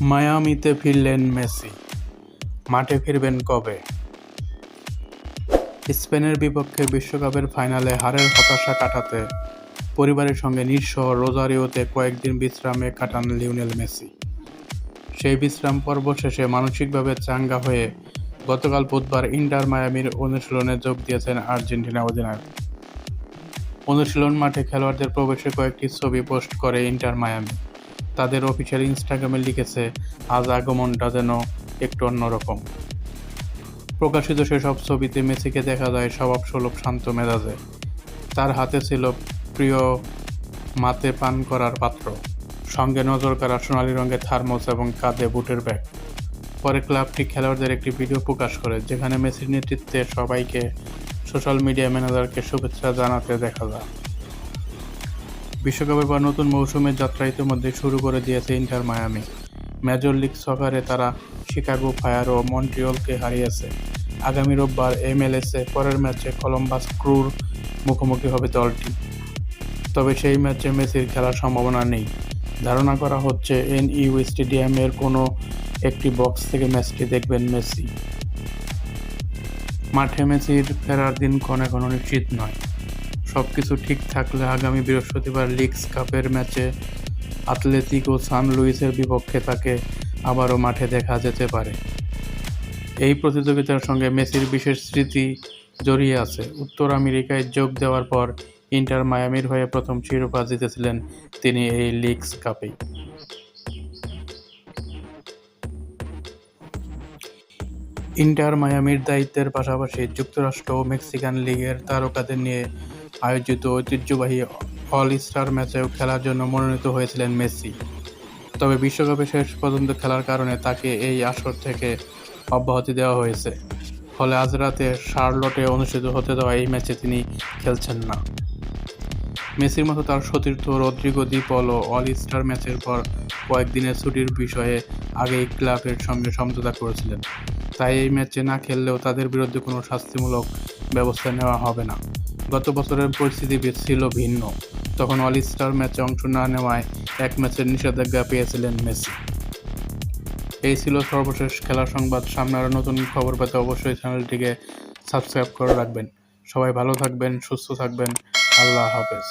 মায়ামিতে ফিরলেন মেসি, মাঠে ফিরবেন কবে? স্পেনের বিপক্ষে বিশ্বকাপের ফাইনালে হারের হতাশা কাটাতে পরিবারের সঙ্গে নিঃস্ব রোজারিওতে কয়েকদিন বিশ্রামে কাটান লিওনেল মেসি। সেই বিশ্রাম পর্ব শেষে মানসিকভাবে চাঙ্গা হয়ে গতকাল বুধবার ইন্টার মায়ামির অনুশীলনে যোগ দিয়েছেন আর্জেন্টিনা অধিনায়ক। অনুশীলন মাঠে খেলোয়াড়দের প্রবেশের কয়েকটি ছবি পোস্ট করে ইন্টার মায়ামি তাদের অফিসিয়াল ইনস্টাগ্রামে লিখেছে, আজ আগমনটা যেন একটু অন্যরকম। প্রকাশিত সেসব ছবিতে মেসিকে দেখা যায় স্বভাবসুলভ শান্ত মেজাজে। তার হাতে ছিল প্রিয় মাতে পান করার পাত্র, সঙ্গে নজর কাড়া সোনালি রঙের থার্মোস এবং কাঁধে বুটের ব্যাগ। পরে ক্লাবটি খেলোয়াড়দের একটি ভিডিও প্রকাশ করে, যেখানে মেসির নেতৃত্বে সবাইকে সোশ্যাল মিডিয়া ম্যানেজারকে শুভেচ্ছা জানাতে দেখা যায়। বিশ্বকাপের পর নতুন মৌসুমের যাত্রা ইতিমধ্যে শুরু করে দিয়েছে ইন্টার মায়ামি। মেজর লিগ সকারে তারা শিকাগো ফায়ার ও মন্ট্রিয়লকে হারিয়েছে। আগামী রোববার MLS-এ পরের ম্যাচে কলম্বাস ক্রুর মুখোমুখি হবে দলটি। তবে সেই ম্যাচে মেসির খেলার সম্ভাবনা নেই। ধারণা করা হচ্ছে NEU স্টেডিয়ামের কোনো একটি বক্স থেকে ম্যাচটি দেখবেন মেসি। মাঠে মেসির ফেরার দিনক্ষণ এখনও নিশ্চিত নয়। সবকিছু ঠিক থাকলে আগামী বৃহস্পতিবার লিগস কাপের ম্যাচে আতলেতিকো সান লুইসের বিপক্ষে তাকে আবারও মাঠে দেখা যেতে পারে। এই প্রতিযোগিতার সঙ্গে মেসির বিশেষ স্মৃতি জড়িয়ে আছে। উত্তর আমেরিকায় যোগ দেওয়ার পর ইন্টার মায়ামির হয়ে প্রথম শিরোপা জিতেছিলেন তিনি এই লিগস কাপেই। ইন্টার মায়ামির দায়িত্বের পাশাপাশি যুক্তরাষ্ট্র ও মেক্সিকান লিগের তারকাদের নিয়ে আয়োজিত ঐতিহ্যবাহী অল স্টার ম্যাচেও খেলার জন্য মনোনীত হয়েছিলেন মেসি। তবে বিশ্বকাপে শেষ পর্যন্ত খেলার কারণে তাকে এই আসর থেকে অব্যাহতি দেওয়া হয়েছে। ফলে আজ রাতে শার্লটে অনুষ্ঠিত হতে দেওয়া এই ম্যাচে তিনি খেলছেন না। মেসির মতো তার সতীর্থ রদ্রিগো দি পলও অল স্টার ম্যাচের পর কয়েকদিনের ছুটির বিষয়ে আগেই ক্লাবের সঙ্গে সমঝোতা করেছিলেন। তাই এই ম্যাচে না খেললেও তাদের বিরুদ্ধে কোনো শাস্তিমূলক ব্যবস্থা নেওয়া হবে না। গত বছরের পরিস্থিতি ছিল ভিন্ন। তখন অল স্টার ম্যাচে অংশ না নেওয়ায় এক ম্যাচের নিষেধাজ্ঞা পেয়েছিলেন মেসি। এই ছিল সর্বশেষ খেলার সংবাদ। সামনে আরও নতুন খবর পেতে অবশ্যই চ্যানেলটিকে সাবস্ক্রাইব করে রাখবেন। সবাই ভালো থাকবেন, সুস্থ থাকবেন। আল্লাহ হাফেজ।